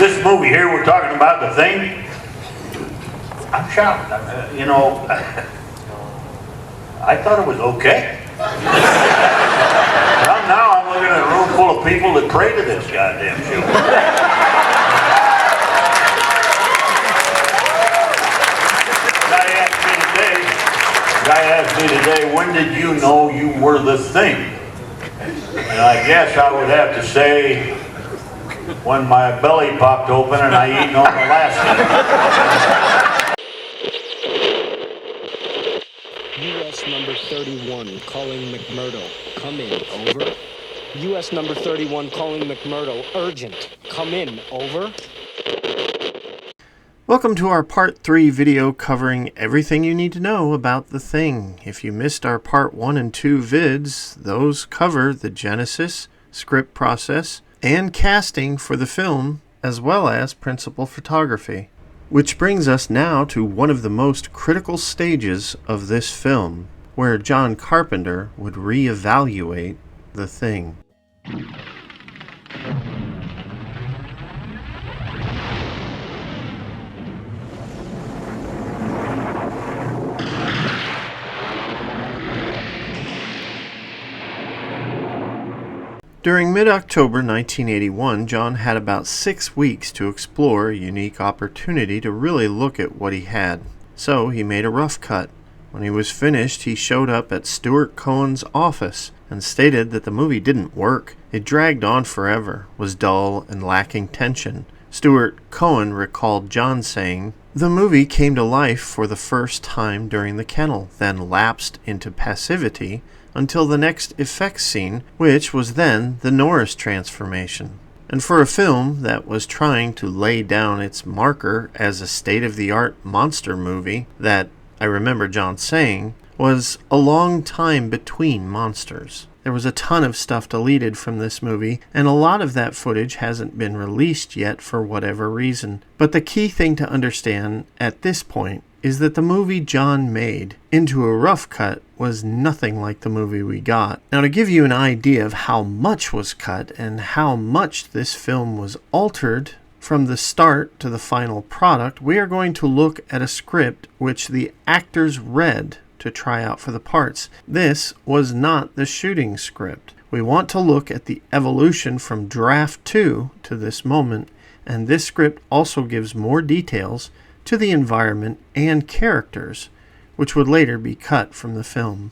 This movie here, we're talking about The Thing. I'm shocked. I thought it was okay. Well, now I'm looking at a room full of people that pray to this goddamn show. Guy asked me today, when did you know you were the thing? And I guess I would have to say, when my belly popped open and I eaten all the last of it. U.S. number 31 calling McMurdo. Come in, over. U.S. number 31 calling McMurdo. Urgent. Come in, over. Welcome to our Part 3 video covering everything you need to know about The Thing. If you missed our Part 1 and 2 vids, those cover the genesis, script process, and casting for the film, as well as principal photography. Which brings us now to one of the most critical stages of this film, where John Carpenter would reevaluate The Thing. During mid-October 1981, John had about 6 weeks to explore a unique opportunity to really look at what he had. So he made a rough cut. When he was finished, he showed up at Stewart Cohen's office and stated that the movie didn't work. It dragged on forever, was dull, and lacking tension. Stewart Cohen recalled John saying, "The movie came to life for the first time during the kennel, then lapsed into passivity until the next effects scene, which was then the Norris transformation. And for a film that was trying to lay down its marker as a state-of-the-art monster movie that, I remember John saying, was a long time between monsters. There was a ton of stuff deleted from this movie, and a lot of that footage hasn't been released yet for whatever reason. But the key thing to understand at this point is that the movie John made into a rough cut was nothing like the movie we got. Now, to give you an idea of how much was cut and how much this film was altered from the start to the final product, we are going to look at a script which the actors read to try out for the parts. This was not the shooting script. We want to look at the evolution from draft 2 to this moment, and this script also gives more details to the environment and characters, which would later be cut from the film.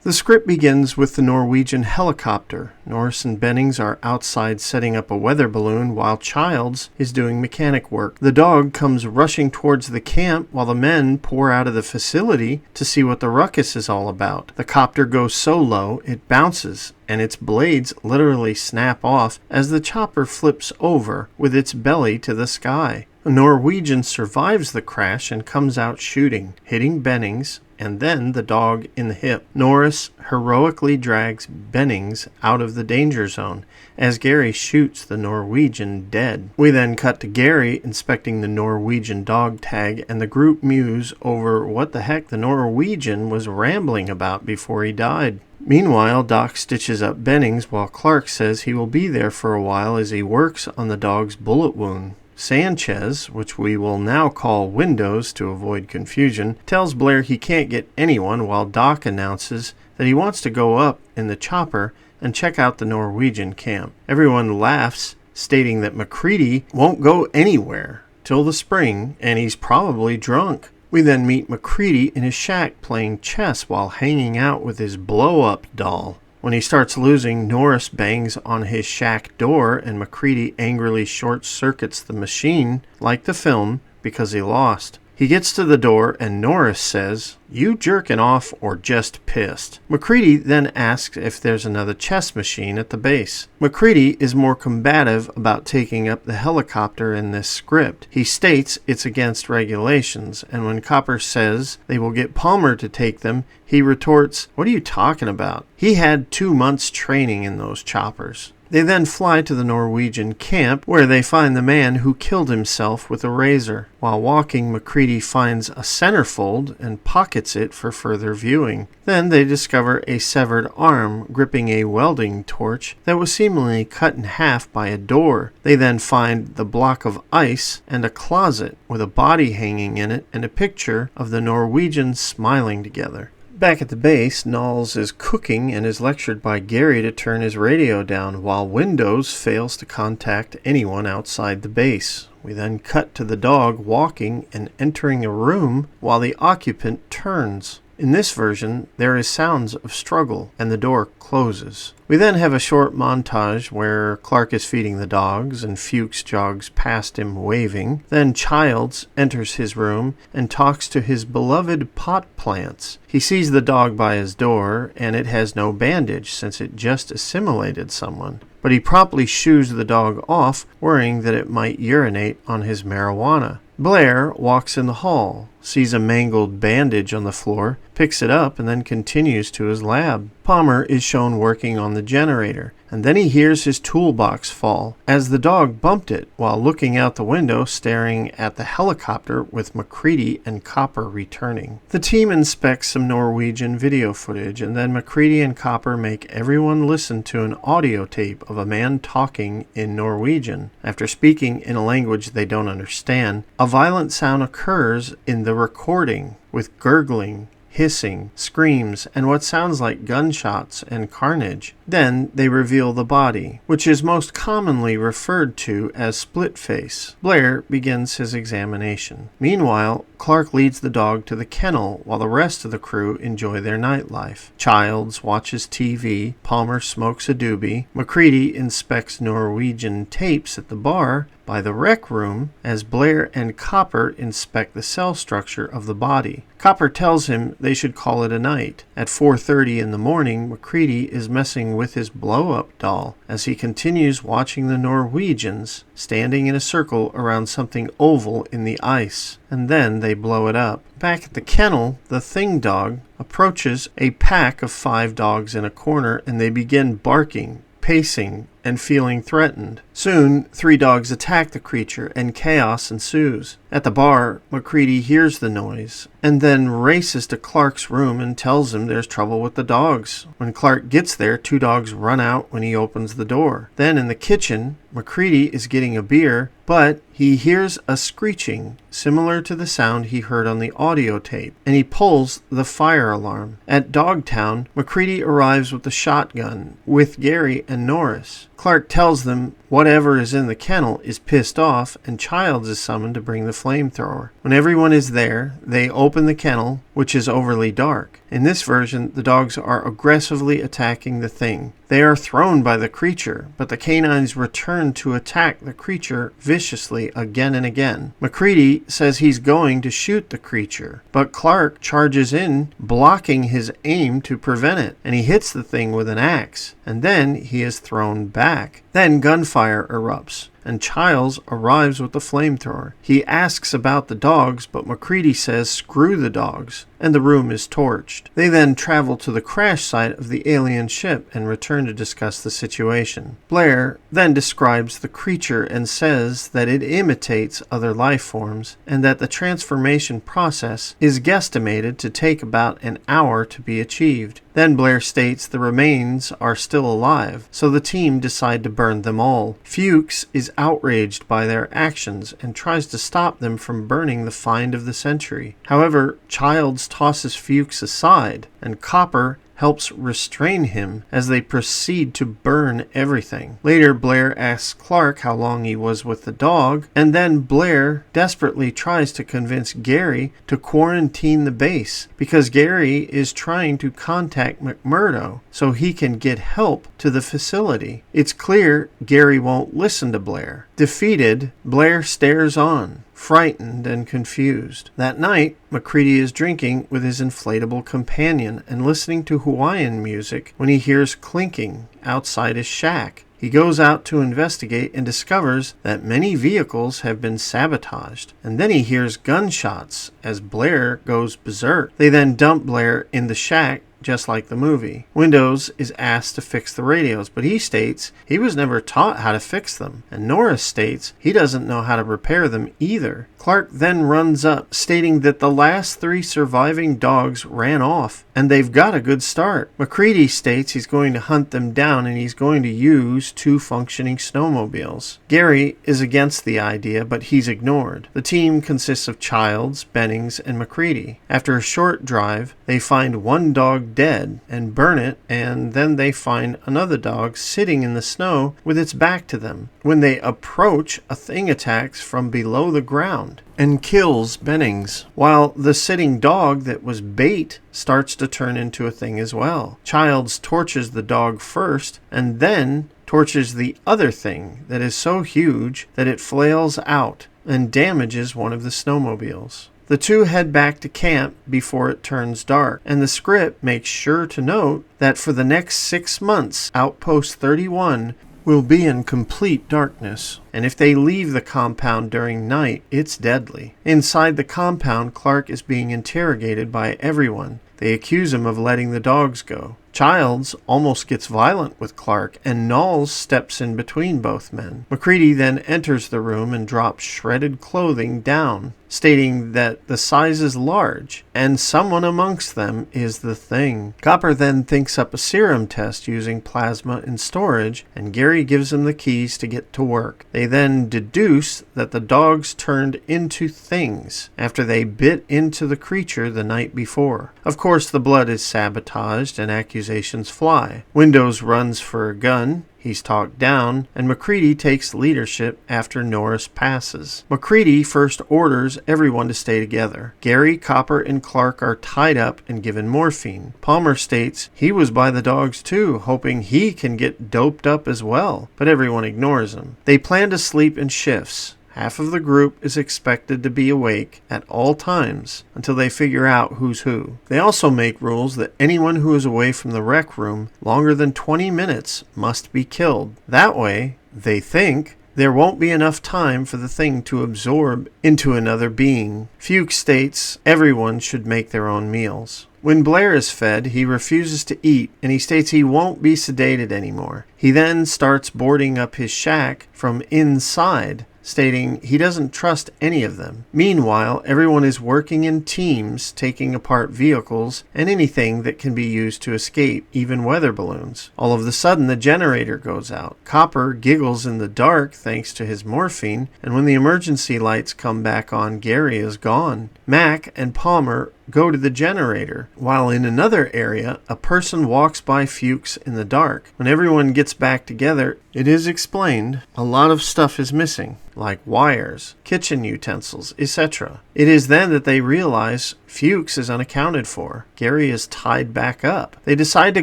The script begins with the Norwegian helicopter. Norris and Bennings are outside setting up a weather balloon while Childs is doing mechanic work. The dog comes rushing towards the camp while the men pour out of the facility to see what the ruckus is all about. The copter goes so low it bounces, and its blades literally snap off as the chopper flips over with its belly to the sky. The Norwegian survives the crash and comes out shooting, hitting Bennings, and then the dog in the hip. Norris heroically drags Bennings out of the danger zone as Gary shoots the Norwegian dead. We then cut to Gary inspecting the Norwegian dog tag, and the group muse over what the heck the Norwegian was rambling about before he died. Meanwhile, Doc stitches up Bennings while Clark says he will be there for a while as he works on the dog's bullet wound. Sanchez, which we will now call Windows to avoid confusion, tells Blair he can't get anyone while Doc announces that he wants to go up in the chopper and check out the Norwegian camp. Everyone laughs, stating that MacReady won't go anywhere till the spring and he's probably drunk. We then meet MacReady in his shack playing chess while hanging out with his blow-up doll. When he starts losing, Norris bangs on his shack door and MacReady angrily short-circuits the machine, like the film, because he lost. He gets to the door and Norris says, "You jerking off or just pissed?" MacReady then asks if there's another chess machine at the base. MacReady is more combative about taking up the helicopter in this script. He states it's against regulations, and when Copper says they will get Palmer to take them, he retorts, "What are you talking about? He had 2 months training in those choppers." They then fly to the Norwegian camp, where they find the man who killed himself with a razor. While walking, MacReady finds a centerfold and pockets it for further viewing. Then they discover a severed arm gripping a welding torch that was seemingly cut in half by a door. They then find the block of ice and a closet with a body hanging in it and a picture of the Norwegians smiling together. Back at the base, Knowles is cooking and is lectured by Gary to turn his radio down, while Windows fails to contact anyone outside the base. We then cut to the dog walking and entering a room while the occupant turns. In this version, there is sounds of struggle and the door closes. We then have a short montage where Clark is feeding the dogs and Fuchs jogs past him waving. Then Childs enters his room and talks to his beloved pot plants. He sees the dog by his door and it has no bandage since it just assimilated someone. But he promptly shoos the dog off, worrying that it might urinate on his marijuana. Blair walks in the hall, sees a mangled bandage on the floor, picks it up, and then continues to his lab. Palmer is shown working on the generator, and then he hears his toolbox fall as the dog bumped it while looking out the window staring at the helicopter with MacReady and Copper returning. The team inspects some Norwegian video footage, and then MacReady and Copper make everyone listen to an audio tape of a man talking in Norwegian. After speaking in a language they don't understand, a violent sound occurs in the recording with gurgling, hissing, screams, and what sounds like gunshots and carnage. Then they reveal the body, which is most commonly referred to as split face. Blair begins his examination. Meanwhile, Clark leads the dog to the kennel while the rest of the crew enjoy their nightlife. Childs watches TV, Palmer smokes a doobie, MacReady inspects Norwegian tapes at the bar by the rec room as Blair and Copper inspect the cell structure of the body. Copper tells him they should call it a night. At 4:30 in the morning, MacReady is messing with his blow-up doll as he continues watching the Norwegians standing in a circle around something oval in the ice, and then they blow it up. Back at the kennel, the Thing dog approaches a pack of 5 dogs in a corner and they begin barking, pacing, and feeling threatened. Soon, 3 dogs attack the creature and chaos ensues. At the bar, MacReady hears the noise and then races to Clark's room and tells him there's trouble with the dogs. When Clark gets there, 2 dogs run out when he opens the door. Then in the kitchen, MacReady is getting a beer, but he hears a screeching similar to the sound he heard on the audio tape, and he pulls the fire alarm. At Dogtown, MacReady arrives with the shotgun with Gary and Norris. Clark tells them whatever is in the kennel is pissed off, and Childs is summoned to bring the flamethrower. When everyone is there, they open the kennel, which is overly dark. In this version, the dogs are aggressively attacking the Thing. They are thrown by the creature, but the canines return to attack the creature viciously again and again. MacReady says he's going to shoot the creature, but Clark charges in, blocking his aim to prevent it, and he hits the Thing with an axe, and then he is thrown back. Then gunfire erupts, and Childs arrives with the flamethrower. He asks about the dogs, but MacReady says screw the dogs, and the room is torched. They then travel to the crash site of the alien ship and return to discuss the situation. Blair then describes the creature and says that it imitates other life forms, and that the transformation process is guesstimated to take about an hour to be achieved. Then Blair states the remains are still alive, so the team decide to burn them all. Fuchs is outraged by their actions and tries to stop them from burning the find of the century. However, Childs tosses Fuchs aside, and Copper helps restrain him as they proceed to burn everything. Later, Blair asks Clark how long he was with the dog, and then Blair desperately tries to convince Gary to quarantine the base because Gary is trying to contact McMurdo so he can get help to the facility. It's clear Gary won't listen to Blair. Defeated, Blair stares on, frightened and confused. That night, MacReady is drinking with his inflatable companion and listening to Hawaiian music when he hears clinking outside his shack. He goes out to investigate and discovers that many vehicles have been sabotaged. And then he hears gunshots as Blair goes berserk. They then dump Blair in the shack, just like the movie. Windows is asked to fix the radios, but he states he was never taught how to fix them. And Norris states he doesn't know how to repair them either. Clark then runs up, stating that the last 3 surviving dogs ran off, and they've got a good start. MacReady states he's going to hunt them down, and he's going to use 2 functioning snowmobiles. Gary is against the idea, but he's ignored. The team consists of Childs, Bennings, and MacReady. After a short drive, they find 1 dog dead and burn it, and then they find another dog sitting in the snow with its back to them. When they approach, a thing attacks from below the ground and kills Bennings, while the sitting dog that was bait starts to turn into a thing as well. Childs torches the dog first and then torches the other thing that is so huge that it flails out and damages one of the snowmobiles. The 2 head back to camp before it turns dark, and the script makes sure to note that for the next 6 months, Outpost 31 will be in complete darkness, and if they leave the compound during night, it's deadly. Inside the compound, Clark is being interrogated by everyone. They accuse him of letting the dogs go. Childs almost gets violent with Clark, and Knowles steps in between both men. MacReady then enters the room and drops shredded clothing down, stating that the size is large, and someone amongst them is the Thing. Copper then thinks up a serum test using plasma in storage, and Gary gives him the keys to get to work. They then deduce that the dogs turned into things after they bit into the creature the night before. Of course, the blood is sabotaged and accusations fly. Windows runs for a gun. He's talked down, and MacReady takes leadership after Norris passes. MacReady first orders everyone to stay together. Gary, Copper, and Clark are tied up and given morphine. Palmer states he was by the dogs too, hoping he can get doped up as well, but everyone ignores him. They plan to sleep in shifts. Half of the group is expected to be awake at all times until they figure out who's who. They also make rules that anyone who is away from the rec room longer than 20 minutes must be killed. That way, they think, there won't be enough time for the Thing to absorb into another being. Fuchs states everyone should make their own meals. When Blair is fed, he refuses to eat, and he states he won't be sedated anymore. He then starts boarding up his shack from inside, stating he doesn't trust any of them. Meanwhile, everyone is working in teams, taking apart vehicles and anything that can be used to escape, even weather balloons. All of a sudden, the generator goes out. Copper giggles in the dark thanks to his morphine, and when the emergency lights come back on, Gary is gone. Mac and Palmer go to the generator, while in another area, a person walks by Fuchs in the dark. When everyone gets back together, it is explained a lot of stuff is missing, like wires, kitchen utensils, etc. It is then that they realize Fuchs is unaccounted for. Gary is tied back up. They decide to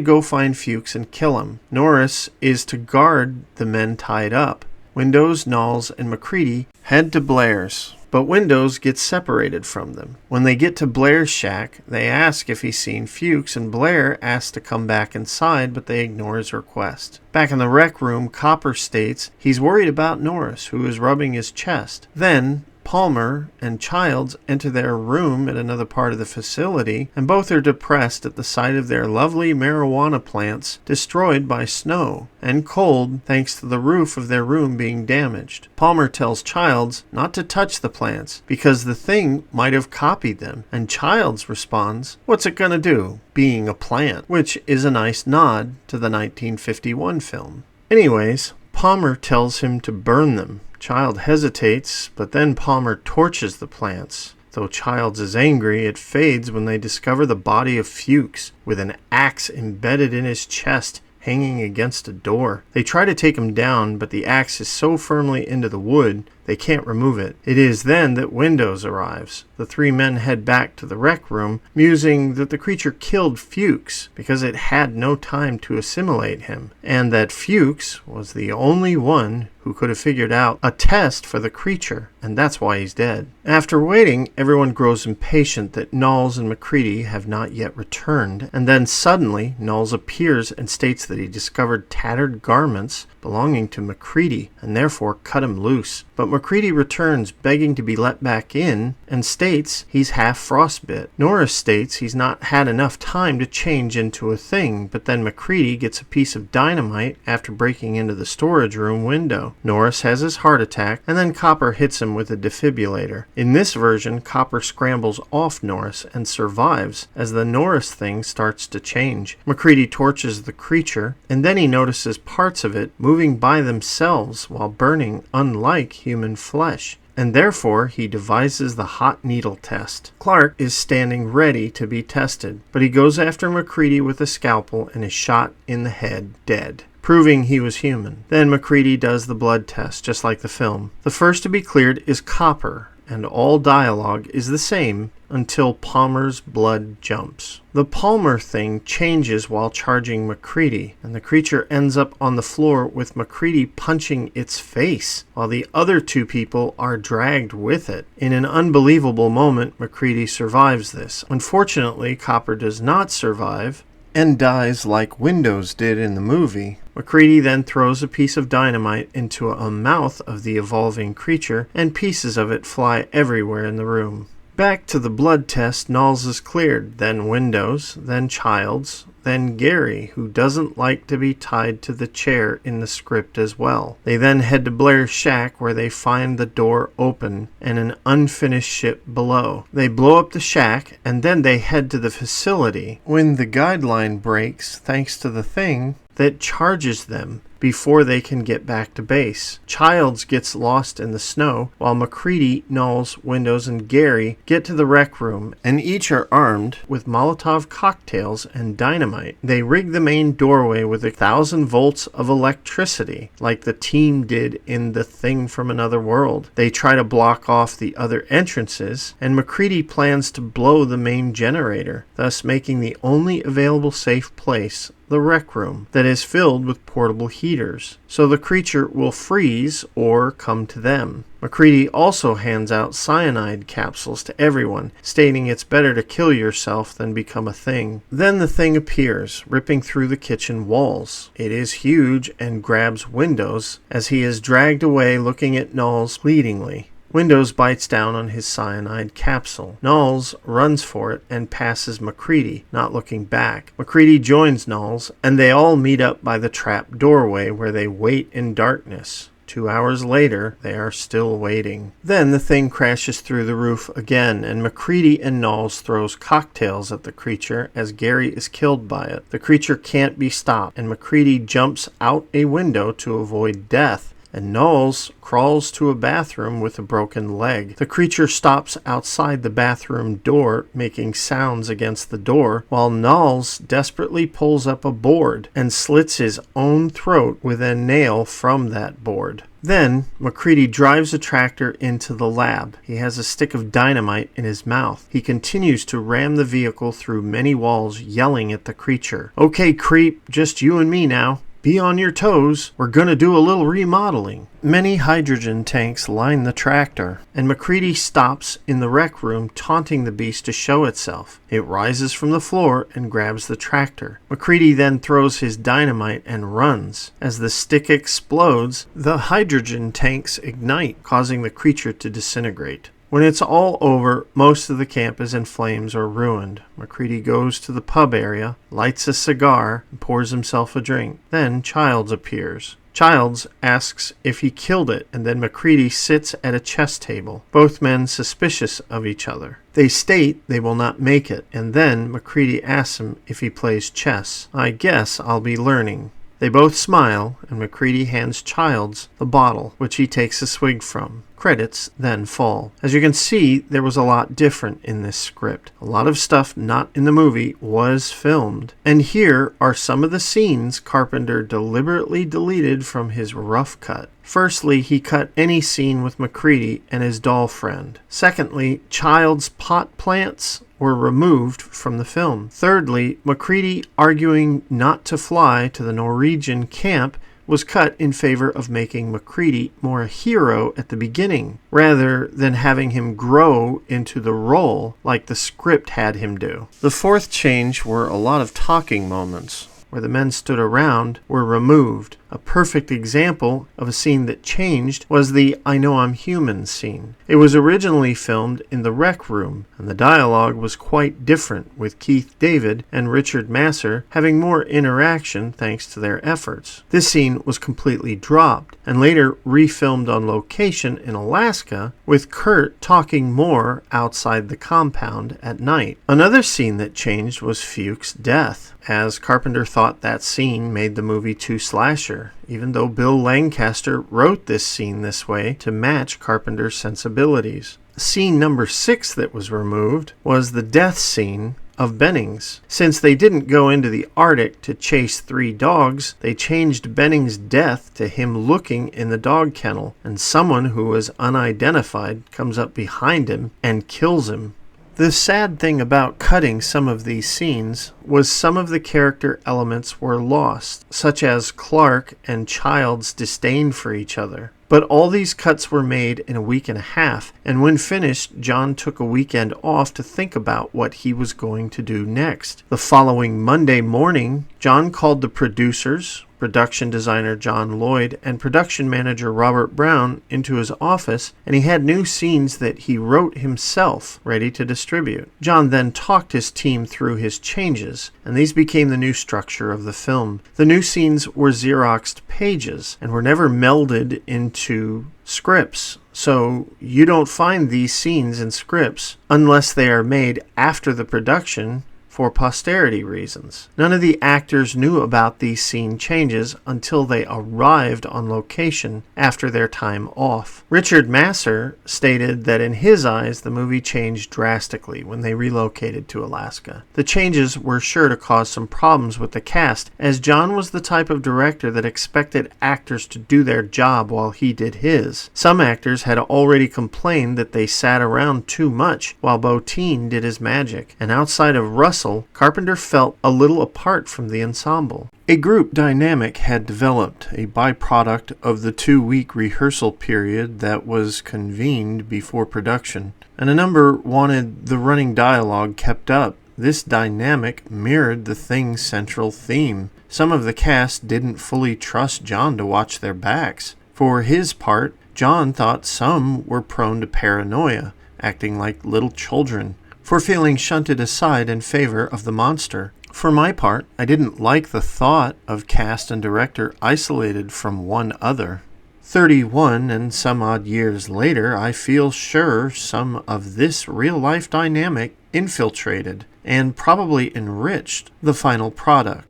go find Fuchs and kill him. Norris is to guard the men tied up. Windows, Knowles, and MacReady head to Blair's, but Windows gets separated from them. When they get to Blair's shack, they ask if he's seen Fuchs, and Blair asks to come back inside, but they ignore his request. Back in the rec room, Copper states he's worried about Norris, who is rubbing his chest. Then Palmer and Childs enter their room at another part of the facility, and both are depressed at the sight of their lovely marijuana plants destroyed by snow, and cold thanks to the roof of their room being damaged. Palmer tells Childs not to touch the plants because the Thing might have copied them, and Childs responds, "What's it gonna do, being a plant?" which is a nice nod to the 1951 film. Anyways, Palmer tells him to burn them. Child hesitates, but then Palmer torches the plants. Though Childs is angry, it fades when they discover the body of Fuchs with an axe embedded in his chest, hanging against a door. They try to take him down, but the axe is so firmly into the wood They can't remove it. It is then that Windows arrives. The three men head back to the rec room, musing that the creature killed Fuchs because it had no time to assimilate him, and that Fuchs was the only one who could have figured out a test for the creature, and that's why he's dead. After waiting, everyone grows impatient that Knowles and MacReady have not yet returned, and then suddenly Knowles appears and states that he discovered tattered garments belonging to MacReady, and therefore cut him loose. But MacReady returns begging to be let back in, and states he's half frostbit. Norris states he's not had enough time to change into a thing, but then MacReady gets a piece of dynamite after breaking into the storage room window. Norris has his heart attack, and then Copper hits him with a defibrillator. In this version, Copper scrambles off Norris and survives as the Norris thing starts to change. MacReady torches the creature, and then he notices parts of it moving by themselves while burning unlike human flesh, and therefore he devises the hot needle test. Clark is standing ready to be tested, but he goes after MacReady with a scalpel and is shot in the head, dead, proving he was human. Then MacReady does the blood test, just like the film. The first to be cleared is Copper, and all dialogue is the same until Palmer's blood jumps. The Palmer thing changes while charging MacReady, and the creature ends up on the floor with MacReady punching its face, while the other two people are dragged with it. In an unbelievable moment, MacReady survives this. Unfortunately, Copper does not survive, and dies like Windows did in the movie. MacReady then throws a piece of dynamite into a mouth of the evolving creature, and pieces of it fly everywhere in the room. Back to the blood test, Knowles is cleared, then Windows, then Childs, then Gary, who doesn't like to be tied to the chair in the script as well. They then head to Blair's shack, where they find the door open and an unfinished ship below. They blow up the shack, and then they head to the facility when the guideline breaks thanks to the thing that charges them before they can get back to base. Childs gets lost in the snow, while MacReady, Knowles, Windows, and Gary get to the rec room, and each are armed with Molotov cocktails and dynamite. They rig the main doorway with 1,000 volts of electricity, like the team did in The Thing from Another World. They try to block off the other entrances, and MacReady plans to blow the main generator, thus making the only available safe place the rec room that is filled with portable heaters, so the creature will freeze or come to them. MacReady also hands out cyanide capsules to everyone, stating it's better to kill yourself than become a thing. Then the thing appears, ripping through the kitchen walls. It is huge and grabs Windows as he is dragged away, looking at Knowles pleadingly. Windows bites down on his cyanide capsule. Knowles runs for it and passes MacReady, not looking back. MacReady joins Knowles, and they all meet up by the trap doorway, where they wait in darkness. 2 hours later, they are still waiting. Then the thing crashes through the roof again, and MacReady and Knowles throws cocktails at the creature as Gary is killed by it. The creature can't be stopped, and MacReady jumps out a window to avoid death, and Knowles crawls to a bathroom with a broken leg. The creature stops outside the bathroom door, making sounds against the door, while Knowles desperately pulls up a board and slits his own throat with a nail from that board. Then, MacReady drives a tractor into the lab. He has a stick of dynamite in his mouth. He continues to ram the vehicle through many walls, yelling at the creature. "Okay, creep, just you and me now. Be on your toes. We're gonna do a little remodeling." Many hydrogen tanks line the tractor, and MacReady stops in the rec room, taunting the beast to show itself. It rises from the floor and grabs the tractor. MacReady then throws his dynamite and runs. As the stick explodes, the hydrogen tanks ignite, causing the creature to disintegrate. When it's all over, most of the camp is in flames or ruined. MacReady goes to the pub area, lights a cigar, and pours himself a drink. Then Childs appears. Childs asks if he killed it, and then MacReady sits at a chess table, both men suspicious of each other. They state they will not make it, and then MacReady asks him if he plays chess. "I guess I'll be learning." They both smile, and MacReady hands Childs the bottle, which he takes a swig from. Credits then fall. As you can see, there was a lot different in this script. A lot of stuff not in the movie was filmed. And here are some of the scenes Carpenter deliberately deleted from his rough cut. Firstly, he cut any scene with MacReady and his doll friend. Secondly, Child's pot plants were removed from the film. Thirdly, MacReady arguing not to fly to the Norwegian camp was cut in favor of making MacReady more a hero at the beginning, rather than having him grow into the role like the script had him do. The fourth change were a lot of talking moments, where the men stood around, were removed. A perfect example of a scene that changed was the I Know I'm Human scene. It was originally filmed in the rec room, and the dialogue was quite different, with Keith David and Richard Masur having more interaction thanks to their efforts. This scene was completely dropped, and later refilmed on location in Alaska, with Kurt talking more outside the compound at night. Another scene that changed was Fuchs' death, as Carpenter thought that scene made the movie too slasher, even though Bill Lancaster wrote this scene this way to match Carpenter's sensibilities. Scene number 6 that was removed was the death scene of Bennings. Since they didn't go into the Arctic to chase 3 dogs, they changed Bennings' death to him looking in the dog kennel, and someone who was unidentified comes up behind him and kills him. The sad thing about cutting some of these scenes was some of the character elements were lost, such as Clark and Child's disdain for each other. But all these cuts were made in a week and a half, and when finished, John took a weekend off to think about what he was going to do next. The following Monday morning, John called the producers, production designer John Lloyd, and production manager Robert Brown into his office, and he had new scenes that he wrote himself ready to distribute. John then talked his team through his changes, and these became the new structure of the film. The new scenes were Xeroxed pages and were never melded into scripts. So you don't find these scenes in scripts unless they are made after the production for posterity reasons. None of the actors knew about these scene changes until they arrived on location after their time off. Richard Masur stated that in his eyes the movie changed drastically when they relocated to Alaska. The changes were sure to cause some problems with the cast, as John was the type of director that expected actors to do their job while he did his. Some actors had already complained that they sat around too much while Bottin did his magic, and outside of Russell, Carpenter felt a little apart from the ensemble. A group dynamic had developed, a byproduct of the 2-week rehearsal period that was convened before production, and a number wanted the running dialogue kept up. This dynamic mirrored the Thing's central theme. Some of the cast didn't fully trust John to watch their backs. For his part, John thought some were prone to paranoia, acting like little children, for feeling shunted aside in favor of the monster. For my part, I didn't like the thought of cast and director isolated from one other. 31 and some odd years later, I feel sure some of this real-life dynamic infiltrated and probably enriched the final product.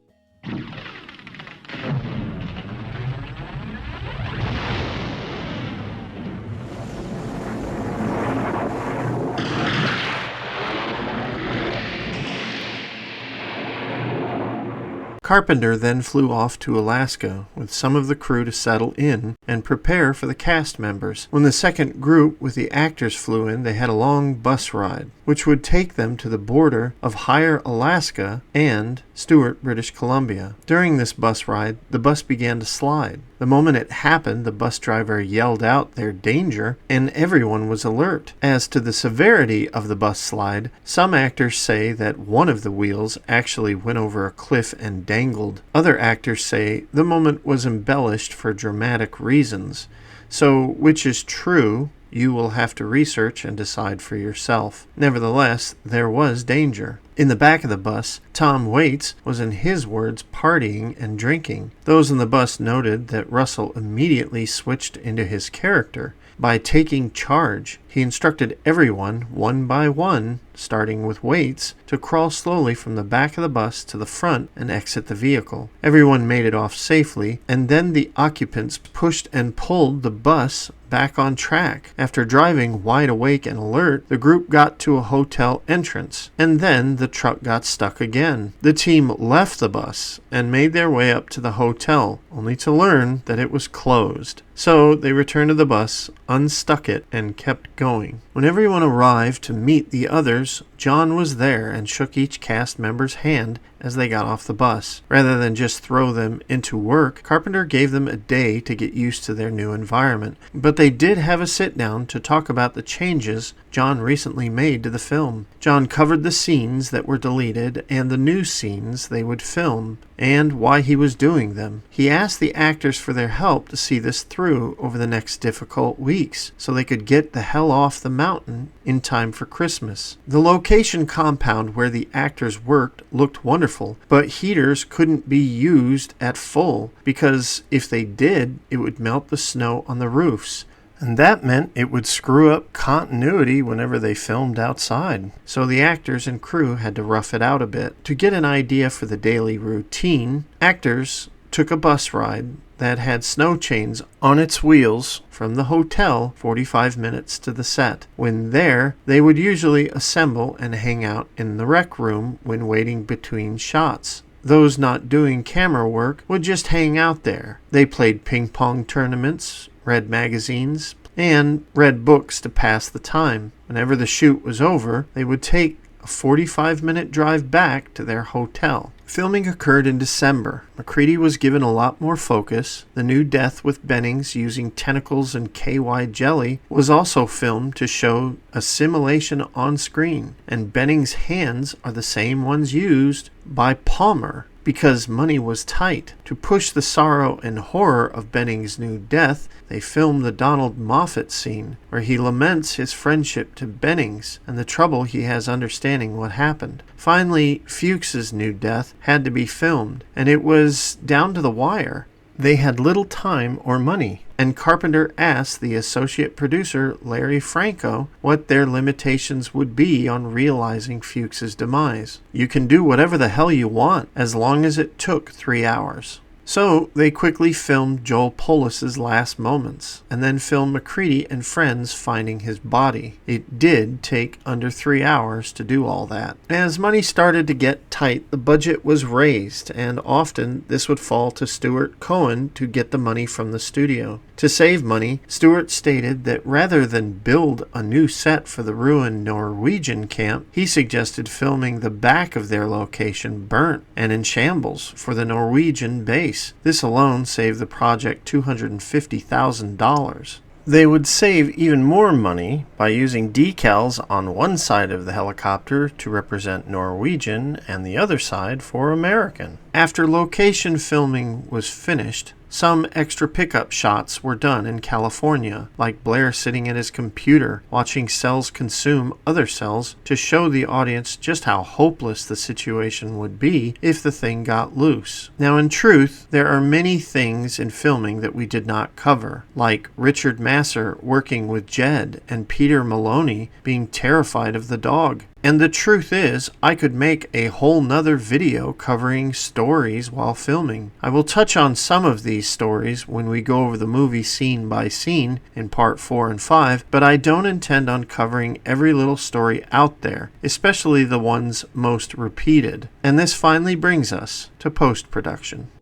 Carpenter then flew off to Alaska with some of the crew to settle in and prepare for the cast members. When the second group with the actors flew in, they had a long bus ride, which would take them to the border of Higher Alaska and Stewart, British Columbia. During this bus ride, the bus began to slide. The moment it happened, the bus driver yelled out their danger, and everyone was alert. As to the severity of the bus slide, some actors say that one of the wheels actually went over a cliff and dangled. Other actors say the moment was embellished for dramatic reasons. So, which is true, you will have to research and decide for yourself. Nevertheless, there was danger. In the back of the bus, Tom Waits was, in his words, partying and drinking. Those in the bus noted that Russell immediately switched into his character, By taking charge, he instructed everyone, one by one, starting with weights, to crawl slowly from the back of the bus to the front and exit the vehicle. Everyone made it off safely, and then the occupants pushed and pulled the bus back on track. After driving wide awake and alert, the group got to a hotel entrance, and then the truck got stuck again. The team left the bus and made their way up to the hotel, only to learn that it was closed. So they returned to the bus, unstuck it, and kept going. When everyone arrived to meet the others, John was there and shook each cast member's hand as they got off the bus. Rather than just throw them into work, Carpenter gave them a day to get used to their new environment. But they did have a sit-down to talk about the changes John recently made to the film. John covered the scenes that were deleted and the new scenes they would film, and why he was doing them. He asked the actors for their help to see this through over the next difficult weeks, so they could get the hell off the mountain in time for Christmas. The location compound where the actors worked looked wonderful, but heaters couldn't be used at full, because if they did, it would melt the snow on the roofs. And that meant it would screw up continuity whenever they filmed outside. So the actors and crew had to rough it out a bit. To get an idea for the daily routine, actors took a bus ride that had snow chains on its wheels from the hotel 45 minutes to the set. When there, they would usually assemble and hang out in the rec room when waiting between shots. Those not doing camera work would just hang out there. They played ping pong tournaments, read magazines, and read books to pass the time. Whenever the shoot was over, they would take a 45-minute drive back to their hotel. Filming occurred in December. MacReady was given a lot more focus. The new death with Bennings using tentacles and KY jelly was also filmed to show assimilation on screen, and Bennings' hands are the same ones used by Palmer because money was tight. To push the sorrow and horror of Bennings' new death, they filmed the Donald Moffat scene, where he laments his friendship to Bennings and the trouble he has understanding what happened. Finally, Fuchs's new death had to be filmed, and it was down to the wire. They had little time or money, and Carpenter asked the associate producer, Larry Franco, what their limitations would be on realizing Fuchs's demise. You can do whatever the hell you want, as long as it took 3 hours. So they quickly filmed Joel Polis's last moments, and then filmed MacReady and friends finding his body. It did take under 3 hours to do all that. As money started to get tight, the budget was raised, and often this would fall to Stewart Cohen to get the money from the studio. To save money, Stewart stated that rather than build a new set for the ruined Norwegian camp, he suggested filming the back of their location burnt and in shambles for the Norwegian base. This alone saved the project $250,000. They would save even more money by using decals on one side of the helicopter to represent Norwegian and the other side for American. After location filming was finished, some extra pickup shots were done in California, like Blair sitting at his computer watching cells consume other cells to show the audience just how hopeless the situation would be if the thing got loose. Now, in truth, there are many things in filming that we did not cover, like Richard Masser working with Jed and Peter Maloney being terrified of the dog. And the truth is, I could make a whole nother video covering stories while filming. I will touch on some of these stories when we go over the movie scene by scene in part 4 and 5, but I don't intend on covering every little story out there, especially the ones most repeated. And this finally brings us to post-production.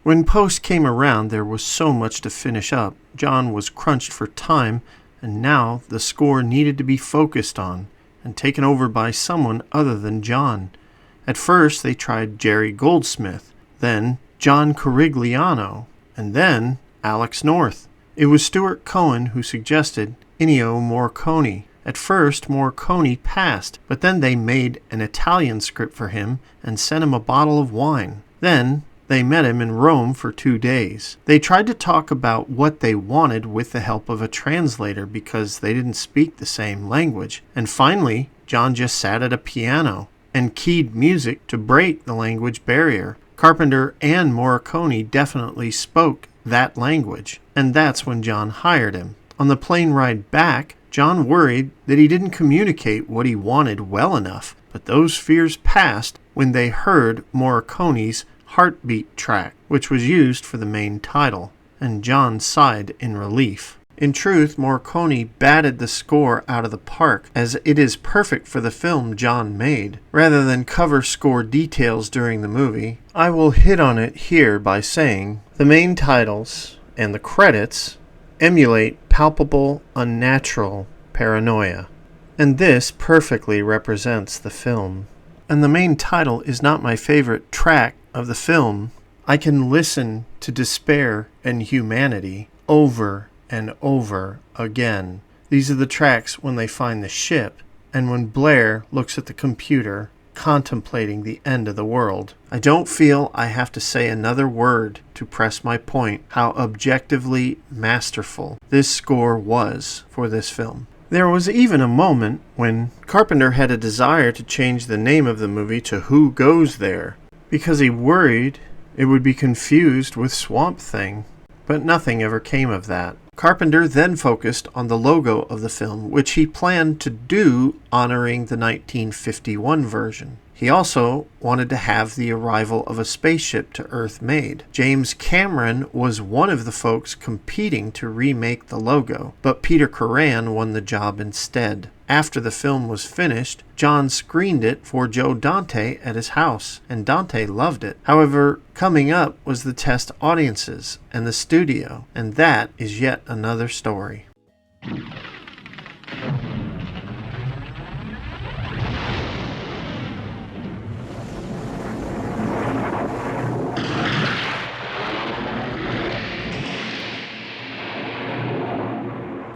When post came around, there was so much to finish up. John was crunched for time, and now the score needed to be focused on and taken over by someone other than John. At first, they tried Jerry Goldsmith, then John Corigliano, and then Alex North. It was Stewart Cohen who suggested Ennio Morricone. At first, Morricone passed, but then they made an Italian script for him and sent him a bottle of wine. Then They met him in Rome for 2 days. They tried to talk about what they wanted with the help of a translator because they didn't speak the same language. And finally, John just sat at a piano and keyed music to break the language barrier. Carpenter and Morricone definitely spoke that language, and that's when John hired him. On the plane ride back, John worried that he didn't communicate what he wanted well enough, but those fears passed when they heard Morricone's Heartbeat track, which was used for the main title, and John sighed in relief. In truth, Morricone batted the score out of the park, as it is perfect for the film John made. Rather than cover score details during the movie, I will hit on it here by saying the main titles and the credits emulate palpable, unnatural paranoia, and this perfectly represents the film. And the main title is not my favorite track of the film. I can listen to despair and humanity over and over again. These are the tracks when they find the ship, and when Blair looks at the computer, contemplating the end of the world. I don't feel I have to say another word to press my point how objectively masterful this score was for this film. There was even a moment when Carpenter had a desire to change the name of the movie to Who Goes There, because he worried it would be confused with Swamp Thing, but nothing ever came of that. Carpenter then focused on the logo of the film, which he planned to do honoring the 1951 version. He also wanted to have the arrival of a spaceship to Earth made. James Cameron was one of the folks competing to remake the logo, but Peter Koran won the job instead. After the film was finished, John screened it for Joe Dante at his house, and Dante loved it. However, coming up was the test audiences and the studio, and that is yet another story.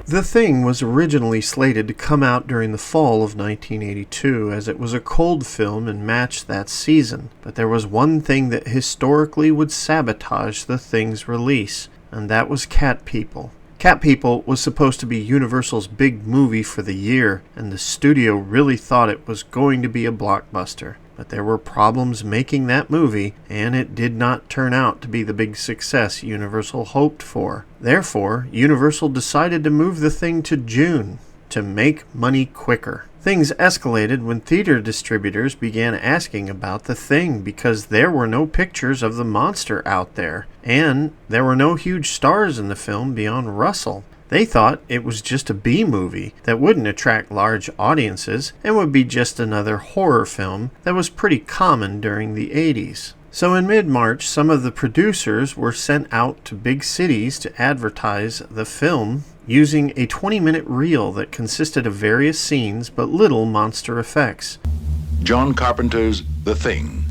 The Thing was originally slated to come out during the fall of 1982, as it was a cold film and matched that season. But there was one thing that historically would sabotage The Thing's release, and that was Cat People. Cat People was supposed to be Universal's big movie for the year, and the studio really thought it was going to be a blockbuster. But there were problems making that movie, and it did not turn out to be the big success Universal hoped for. Therefore, Universal decided to move The Thing to June to make money quicker. Things escalated when theater distributors began asking about The Thing because there were no pictures of the monster out there, and there were no huge stars in the film beyond Russell. They thought it was just a B-movie that wouldn't attract large audiences and would be just another horror film that was pretty common during the 80s. So in mid-March, some of the producers were sent out to big cities to advertise the film using a 20-minute reel that consisted of various scenes but little monster effects. John Carpenter's The Thing.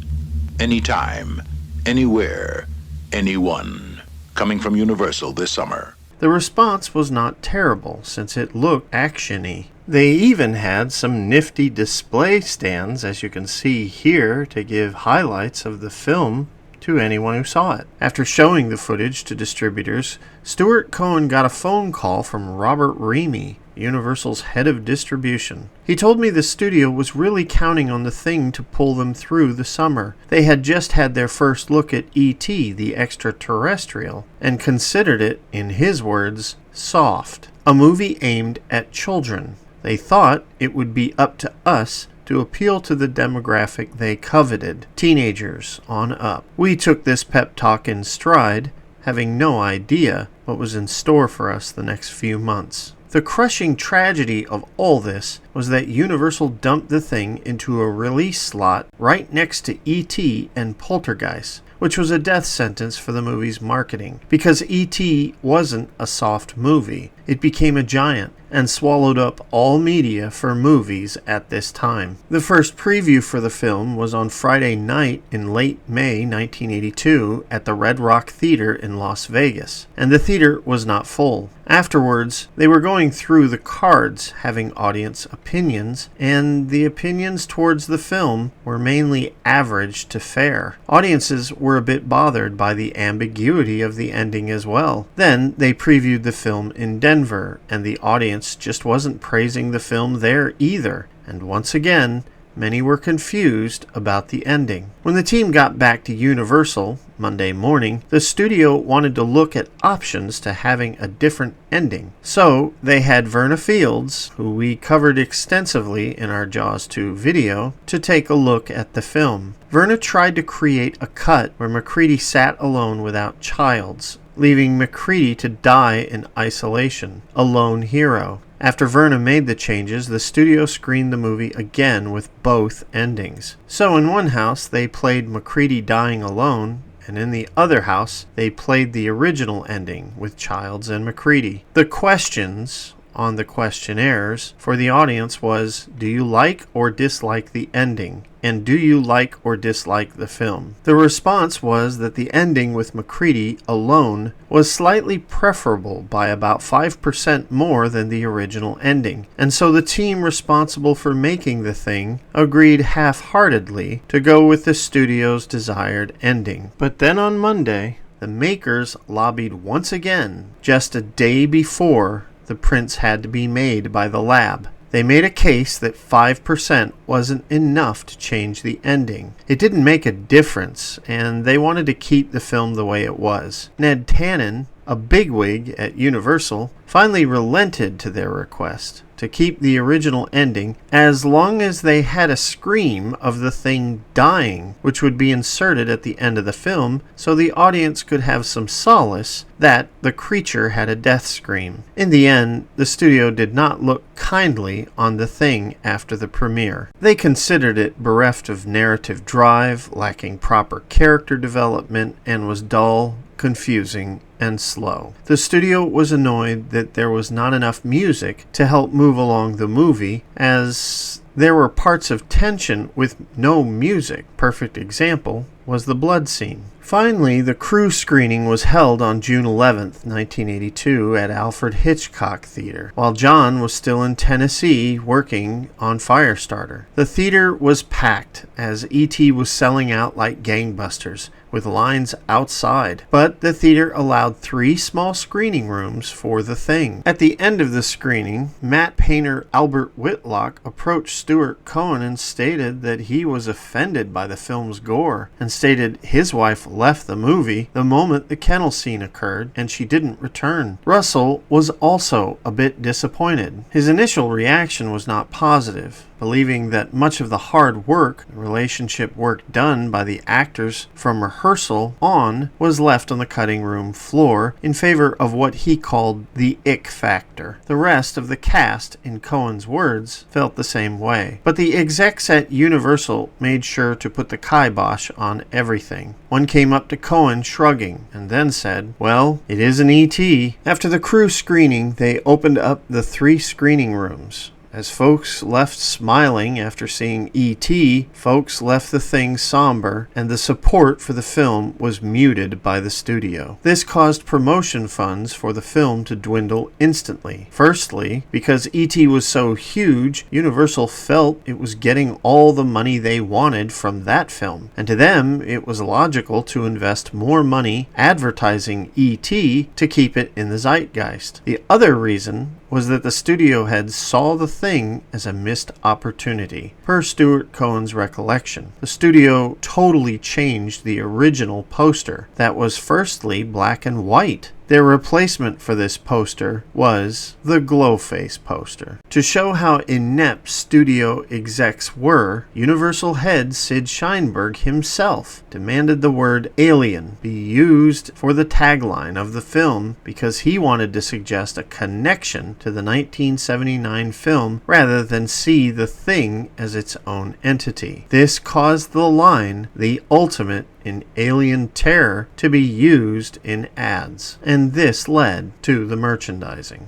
Anytime, anywhere, anyone. Coming from Universal this summer. The response was not terrible, since it looked action-y. They even had some nifty display stands, as you can see here, to give highlights of the film to anyone who saw it. After showing the footage to distributors, Stewart Cohen got a phone call from Robert Remy, Universal's head of distribution. He told me the studio was really counting on The Thing to pull them through the summer. They had just had their first look at E.T., the extraterrestrial, and considered it, in his words, soft. A movie aimed at children. They thought it would be up to us to appeal to the demographic they coveted, teenagers on up. We took this pep talk in stride, having no idea what was in store for us the next few months. The crushing tragedy of all this was that Universal dumped The Thing into a release slot right next to E.T. and Poltergeist, which was a death sentence for the movie's marketing, because E.T. wasn't a soft movie. It became a giant and swallowed up all media for movies at this time. The first preview for the film was on Friday night in late May 1982 at the Red Rock Theater in Las Vegas, and the theater was not full. Afterwards, they were going through the cards, having audience opinions, and the opinions towards the film were mainly average to fair. Audiences were a bit bothered by the ambiguity of the ending as well. Then they previewed the film in Denver, and the audience just wasn't praising the film there either, and once again, many were confused about the ending. When the team got back to Universal Monday morning, the studio wanted to look at options to having a different ending. So they had Verna Fields, who we covered extensively in our Jaws 2 video, to take a look at the film. Verna tried to create a cut where MacReady sat alone without Childs, leaving MacReady to die in isolation, a lone hero. After Verna made the changes, the studio screened the movie again with both endings. So in one house, they played MacReady dying alone, and in the other house, they played the original ending with Childs and MacReady. The questions on the questionnaires for the audience was, do you like or dislike the ending? And do you like or dislike the film? The response was that the ending with MacReady alone was slightly preferable by about 5% more than the original ending, and so the team responsible for making The Thing agreed half-heartedly to go with the studio's desired ending. But then on Monday, the makers lobbied once again, just a day before the prints had to be made by the lab. They made a case that 5% wasn't enough to change the ending. It didn't make a difference, and they wanted to keep the film the way it was. Ned Tannen, a bigwig at Universal, finally relented to their request to keep the original ending as long as they had a scream of the thing dying, which would be inserted at the end of the film so the audience could have some solace that the creature had a death scream. In the end, the studio did not look kindly on The Thing after the premiere. They considered it bereft of narrative drive, lacking proper character development, and was dull, confusing, and slow. The studio was annoyed that there was not enough music to help move along the movie, as there were parts of tension with no music. Perfect example was the blood scene. Finally, the crew screening was held on June 11th, 1982 at Alfred Hitchcock Theater, while John was still in Tennessee working on Firestarter. The theater was packed as E.T. was selling out like gangbusters, with lines outside, but the theater allowed 3 small screening rooms for The Thing. At the end of the screening, matte painter Albert Whitlock approached Stewart Cohen and stated that he was offended by the film's gore, and stated his wife left the movie the moment the kennel scene occurred and she didn't return. Russell was also a bit disappointed. His initial reaction was not positive, believing that much of the hard work, relationship work done by the actors from rehearsal on, was left on the cutting room floor in favor of what he called the ick factor. The rest of the cast, in Cohen's words, felt the same way. But the execs at Universal made sure to put the kibosh on everything. One came up to Cohen shrugging, and then said, "Well, it is an E.T." After the crew screening, they opened up the 3 screening rooms. As folks left smiling after seeing E.T., folks left The Thing somber, and the support for the film was muted by the studio. This caused promotion funds for the film to dwindle instantly. Firstly, because E.T. was so huge, Universal felt it was getting all the money they wanted from that film, and to them it was logical to invest more money advertising E.T. to keep it in the zeitgeist. The other reason was that the studio heads saw The Thing as a missed opportunity. Per Stewart Cohen's recollection, the studio totally changed the original poster that was firstly black and white. Their replacement for this poster was the Glowface poster. To show how inept studio execs were, Universal head Sid Sheinberg himself demanded the word alien be used for the tagline of the film because he wanted to suggest a connection to the 1979 film rather than see The Thing as its own entity. This caused the line, "the ultimate in alien terror," to be used in ads, and this led to the merchandising.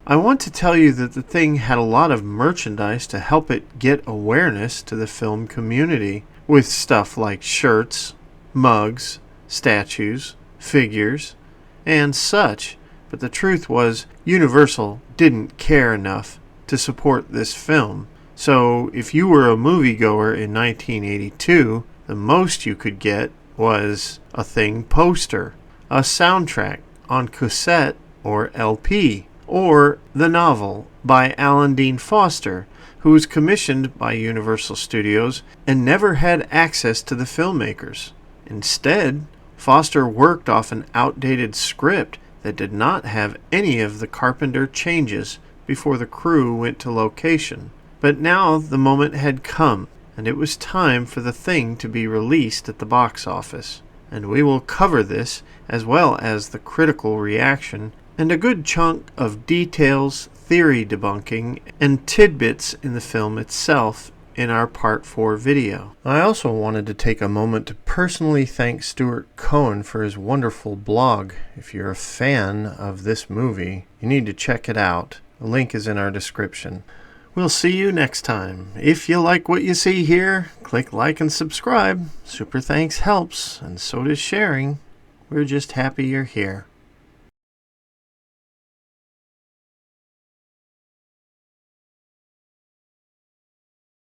I want to tell you that The Thing had a lot of merchandise to help it get awareness to the film community, with stuff like shirts, mugs, statues, figures, and such. But the truth was, Universal didn't care enough to support this film. So if you were a moviegoer in 1982, the most you could get was a Thing poster, a soundtrack on cassette or LP, or the novel by Alan Dean Foster, who was commissioned by Universal Studios and never had access to the filmmakers. Instead, Foster worked off an outdated script that did not have any of the Carpenter changes before the crew went to location. But now the moment had come, and it was time for The Thing to be released at the box office. And we will cover this, as well as the critical reaction, and a good chunk of details, theory debunking, and tidbits in the film itself in our Part 4 video. I also wanted to take a moment to personally thank Stewart Cohen for his wonderful blog. If you're a fan of this movie, you need to check it out. The link is in our description. We'll see you next time. If you like what you see here, click like and subscribe. Super thanks helps, and so does sharing. We're just happy you're here.